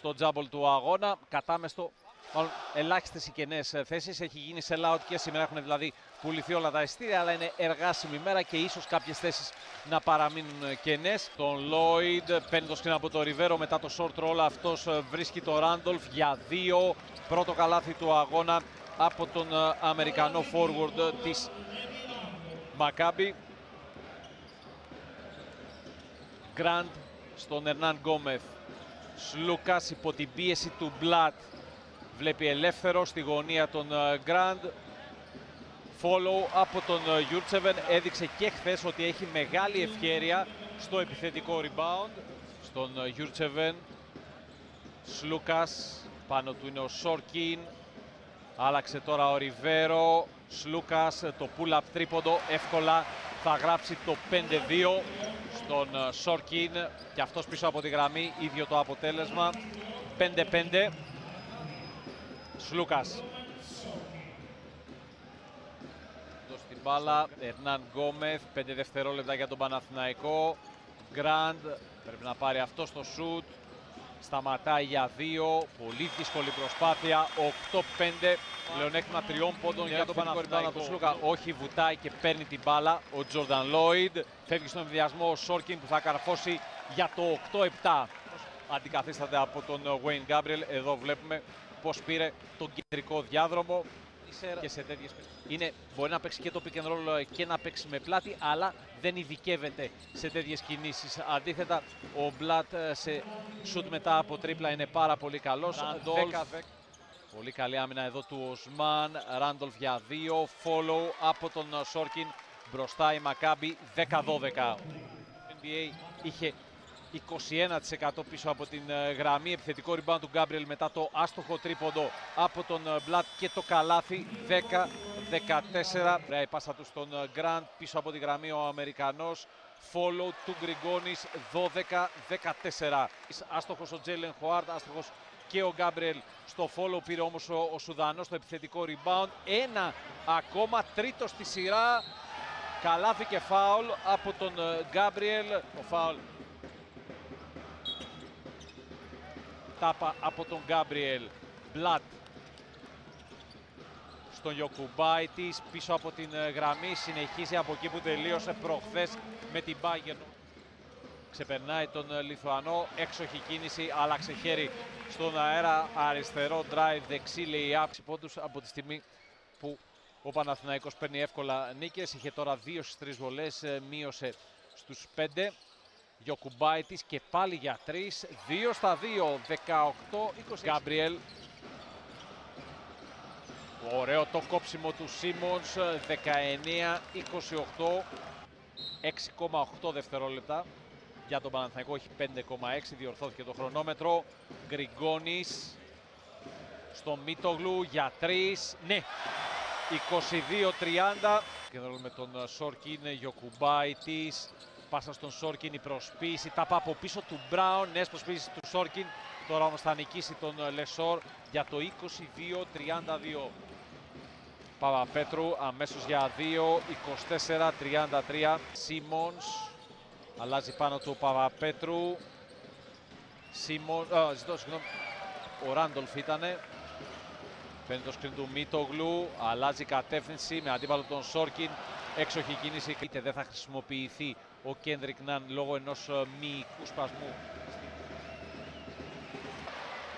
στο τζάμπολ του αγώνα. Κατάμεστο, μάλλον ελάχιστες οι κενές θέσεις. Έχει γίνει sell out και σήμερα, έχουν δηλαδή πουληθεί όλα τα εισιτήρια, αλλά είναι εργάσιμη μέρα και ίσως κάποιες θέσεις να παραμείνουν κενές. Τον Lloyd παίρνει το screen από το Ριβέρο μετά το short roll. Αυτός βρίσκει το Randolph για 2. Πρώτο καλάθι του αγώνα από τον Αμερικανό forward της Maccabi. Grant στον Ερνάν Γκόμεθ. Σλούκας υπό την πίεση του Μπλατ. Βλέπει ελεύθερο στη γωνία τον Grant. Follow από τον Γιούρτσεβεν. Έδειξε και χθες ότι έχει μεγάλη ευκαιρία στο επιθετικό rebound. Στον Γιούρτσεβεν. Σλούκας. Πάνω του είναι ο Σόρκιν. Άλλαξε τώρα ο Ριβέρο. Σλούκας, το pull-up τρίποντο εύκολα θα γράψει το 5-2 στον Σόρκιν. Και αυτός πίσω από τη γραμμή, ίδιο το αποτέλεσμα. 5-5. Σλούκας. Δώσει την μπάλα. Ερνάν Γκόμεθ. 5 δευτερόλεπτα για τον Παναθηναϊκό. Γκραντ. Πρέπει να πάρει αυτό στο σουτ. Σταματάει για 2. Πολύ δύσκολη προσπάθεια. 8-5. Πλεονέκτημα 3 πόντων για τον Παναθηναϊκό του Σλούκα. Όχι, βουτάει και παίρνει την μπάλα ο Τζόρνταν Λόιντ. Φεύγει στον ενδιασμό ο Σόρκιν που θα καρφώσει για το 8-7. Αντικαθίσταται από τον Wayne Gabriel. Εδώ βλέπουμε πώς πήρε τον κεντρικό διάδρομο. Και σε τέτοιες μπορεί να παίξει και το pick and roll και να παίξει με πλάτη, αλλά δεν ειδικεύεται σε τέτοιες κινήσεις. Αντίθετα, ο Μπλατ σε shoot μετά από τρίπλα είναι πάρα πολύ καλός. Πολύ καλή άμυνα εδώ του Οσμάν. Ράντολφ για 2. Follow από τον Σόρκιν. Μπροστά η Μακάμπι 10-12. NBA είχε 21% πίσω από την γραμμή. Επιθετικό rebound του Γκάμπριελ μετά το άστοχο τρίποντο από τον Μπλατ και το καλάθι 10-14. Η πάσα του στον Γκραντ πίσω από τη γραμμή ο Αμερικανός. Follow του Γκριγκόνης 12-14. Άστοχος ο Τζέιλεν Χοάρντ, άστοχος και ο Γκάμπριελ στο follow. Πήρε όμως ο Σουδανός στο επιθετικό rebound. Ένα ακόμα, τρίτο στη σειρά. Καλάθι και φάουλ από τον Γκάμπριελ. Το φάουλ τάπα από τον Γκάμπριελ. Μπλατ στον Γιοκουμπάιτης πίσω από την γραμμή. Συνεχίζει από εκεί που τελείωσε προχθές με την Bayern. Ξεπερνάει τον Λιθουανό. Έξοχη κίνηση, άλλαξε χέρι στον αέρα. Αριστερό drive, δεξί lay-up. Πόντους από τη στιγμή που ο Παναθηναϊκός παίρνει εύκολα νίκες. Είχε τώρα 2 στις 3 βολές, μείωσε στους 5. Γιοκουμπάιτης και πάλι για 3. 2 στα 2, 18-20. Γκάμπριελ. Ωραίο το κόψιμο του Σίμονς, 19-28. 6,8 δευτερόλεπτα. Για τον Παναθηναϊκό έχει 5,6, διορθώθηκε το χρονόμετρο. Γκριγκόνης στο Μίτογλου για 3. Ναι, 22-30. Και με τον Σόρκιν, Γιοκουμπάιτης. Πάσα στον Σόρκιν, η προσποίηση. Τάπα από πίσω του Μπράουν. Νέες προσποίησεις του Σόρκιν. Τώρα όμως θα νικήσει τον Λεσόρ για το 22-32. Παπαπέτρου αμέσως για 2. 24-33. Σίμονς. Αλλάζει πάνω του Παπαπέτρου. Ο Ράντολφ ήτανε. Παίρνει το screen του Μίτογλου. Αλλάζει κατεύθυνση με αντίπαλο τον Σόρκιν. Έξοχη κίνηση. Είτε δεν θα χρησιμοποιηθεί ο Κέντρικ Ναν λόγω ενός μυϊκού σπασμού.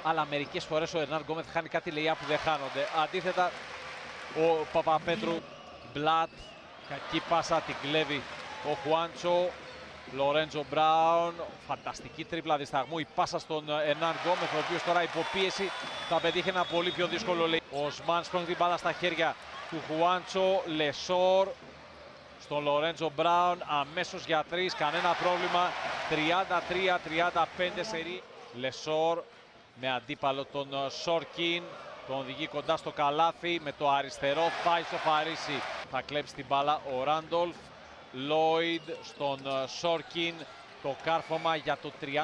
Αλλά μερικές φορές ο Ερνάν Γκόμεθ χάνει κάτι lay-up που δεν χάνονται. Αντίθετα, ο Παπαπέτρου, Μπλατ, κακή πάσα, την κλέβει ο Χουάντσο. Λορέντζο Μπράουν, φανταστική τρίπλα δισταγμού. Η πάσα στον Ερνάν Γκόμεθ, ο οποίος τώρα υποπίεση θα πετύχει ένα πολύ πιο δύσκολο lay. Ο Οσμάν σπρώχνει την μπάλα στα χέρια του Χουάντσο. Λεσόρ στον Λορέντζο Μπράουν, αμέσως για 3, κανένα πρόβλημα. 33-35 σερί. Λεσόρ με αντίπαλο τον Σόρκιν, τον οδηγεί κοντά στο καλάθι με το αριστερό, θα ισοφαρίσει. Θα κλέψει την μπάλα ο Ράντολφ. Λόιντ στον Σόρκιν, το κάρφωμα για το 35-37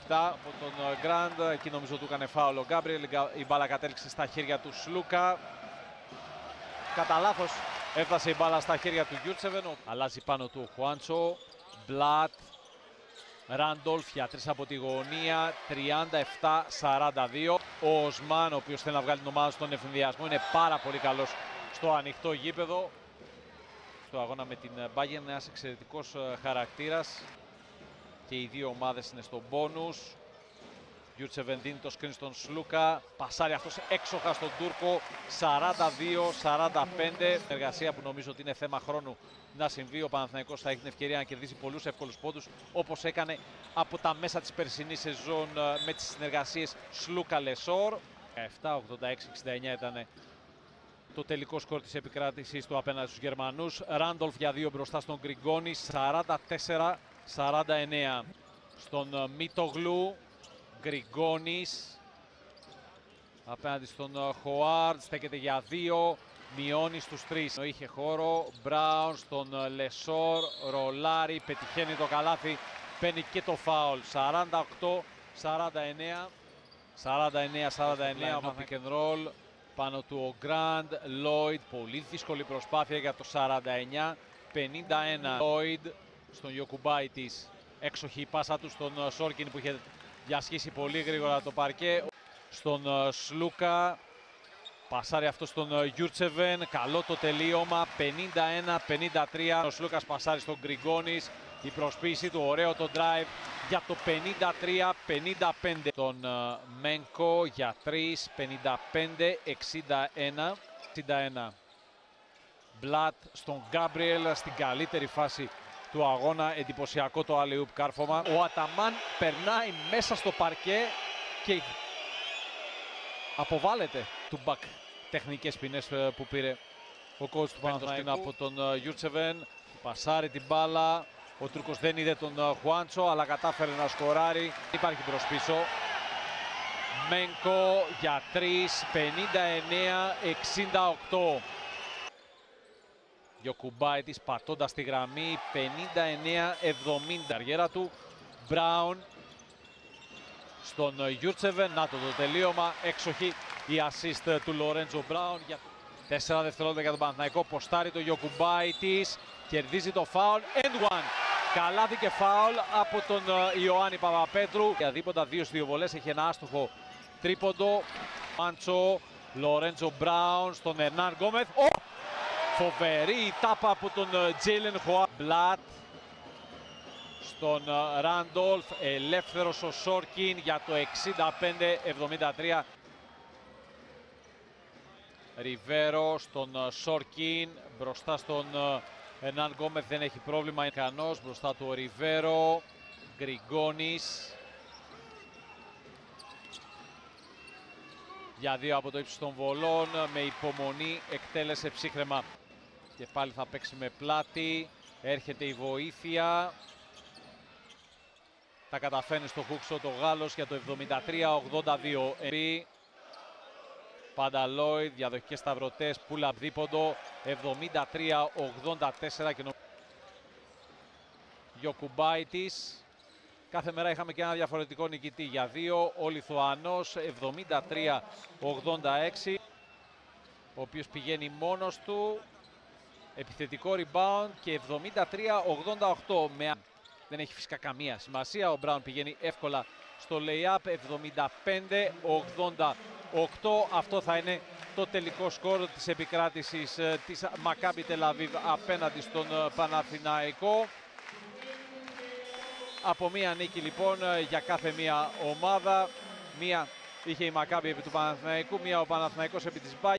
από τον Γκραντ. Εκεί νομίζω του έκανε φάουλ ο Γκάμπριελ. Η μπάλα κατέληξε στα χέρια του Σλούκα. Κατά λάθος έφτασε η μπάλα στα χέρια του Γιούρτσεβεν. Αλλάζει πάνω του Χουάντσο. Μπλατ. Ράντολφ για 3 από τη γωνία, 37-42. Ο Οσμάν, ο οποίος θέλει να βγάλει την ομάδα στον ευθυνδιασμό, είναι πάρα πολύ καλός στο ανοιχτό γήπεδο. Στο αγώνα με την Bayern, ένας εξαιρετικός χαρακτήρας. Και οι δύο ομάδες είναι στο μπόνους. Γιούρτσεβεν δίνει το screen στον Σλούκα, πασάρει αυτός έξοχα στον Τούρκο, 42-45. Εργασία που νομίζω ότι είναι θέμα χρόνου να συμβεί. Ο Παναθηναϊκός θα έχει την ευκαιρία να κερδίσει πολλούς εύκολους πόντους, όπως έκανε από τα μέσα της περσινής σεζόν με τις συνεργασίες Σλούκα-Λεσόρ. 7-86-69 ήταν το τελικό σκορ της επικράτησης του απέναντι στους Γερμανούς. Ράντολφ για 2 μπροστά στον Γκριγκόνη, 44-49. Στον Μίτογλου, Γκριγκόνης απέναντι στον Χοάρντ, στέκεται για 2, μειώνει στους 3. Είχε χώρο, Μπράουν στον Λεσόρ, ρολάρι, πετυχαίνει το καλάθι, παίρνει και το φάουλ. 48-49, 49-49 ο pick and roll, πάνω του ο Γκραντ, Λόιντ, πολύ δύσκολη προσπάθεια για το 49-51. Λόιντ στον Γιοκουμπάιτης, έξοχη η πάσα του στον Σόρκιν που είχε διασχίσει πολύ γρήγορα το παρκέ. Στον Σλούκα, πασάρει αυτό στον Γιούρτσεβεν, καλό το τελείωμα, 51-53. Ο Σλούκας πασάρει στον Γκριγκόνης, η προσποίησή του, ωραίο το drive για το 53-55. Τον Μένκο για 3, 55-61. Μπλατ στον Γκάμπριελ στην καλύτερη φάση του αγώνα, εντυπωσιακό το alley-oop κάρφωμα. Ο Αταμάν περνάει μέσα στο παρκέ και αποβάλλεται του μπακ. Τεχνικές ποινές που πήρε ο coach του Παναθηναϊκού από τον Γιούρτσεβεν. Πασάρει την μπάλα, ο Τούρκος δεν είδε τον Χουάντσο αλλά κατάφερε να σκοράρει. Υπάρχει μπρος πίσω. Μένκο για 3, 59-68. Γιοκουμπάιτης πατώντας τη γραμμή, 59-70. Αργέρα του, Μπράουν στον Γιούρτσεβεν, να το τελείωμα, έξοχη η assist του Λορέντζο Μπράουν. 4 δευτερόλεπτα για τον Παναθηναϊκό, ποστάρει το Γιοκουμπάιτης, κερδίζει το φάουλ, end one. Καλάθι και φάουλ από τον Ιωάννη Παπαπέτρου. Για δίποτα 2 στις 2 βολές, έχει ένα άστοχο τρίποντο. Μάντσο, Λορέντζο Μπράουν στον Ερνάν Γκόμεθ. Φοβερή τάπα από τον Τζέιλεν Χοάρντ. Μπλατ στον Ράντολφ, ελεύθερος ο Σόρκιν για το 65-73. Ριβέρο στον Σόρκιν, μπροστά στον Ερνάν Γκόμεθ, δεν έχει πρόβλημα, είναι ικανός, μπροστά του ο Ριβέρο. Γκριγκόνης για 2 από το ύψος των βολών, με υπομονή εκτέλεσε ψύχρεμα. Και πάλι θα παίξει με πλάτη, έρχεται η βοήθεια. Τα καταφέρνει στο χούξο το Γάλλος για το 73-82. Πάντα Λόιντ, διαδοχικές σταυρωτές, pull-up δίποντο, 73-84. Γιοκουμπάιτης. Κάθε μέρα είχαμε και ένα διαφορετικό νικητή για 2. Ο Λιθουανός, 73-86. Ο οποίος πηγαίνει μόνος του. Επιθετικό rebound και 73-88. Δεν έχει φυσικά καμία σημασία. Ο Μπράουν πηγαίνει εύκολα στο lay-up. 75-88. Αυτό θα είναι το τελικό σκορ της επικράτησης της Μακάμπι Τελ-Αβίβ απέναντι στον Παναθηναϊκό. Από μία νίκη λοιπόν για κάθε μία ομάδα. Μία είχε η Μακάμπι επί του Παναθηναϊκού, μία ο Παναθηναϊκός επί της Bayern.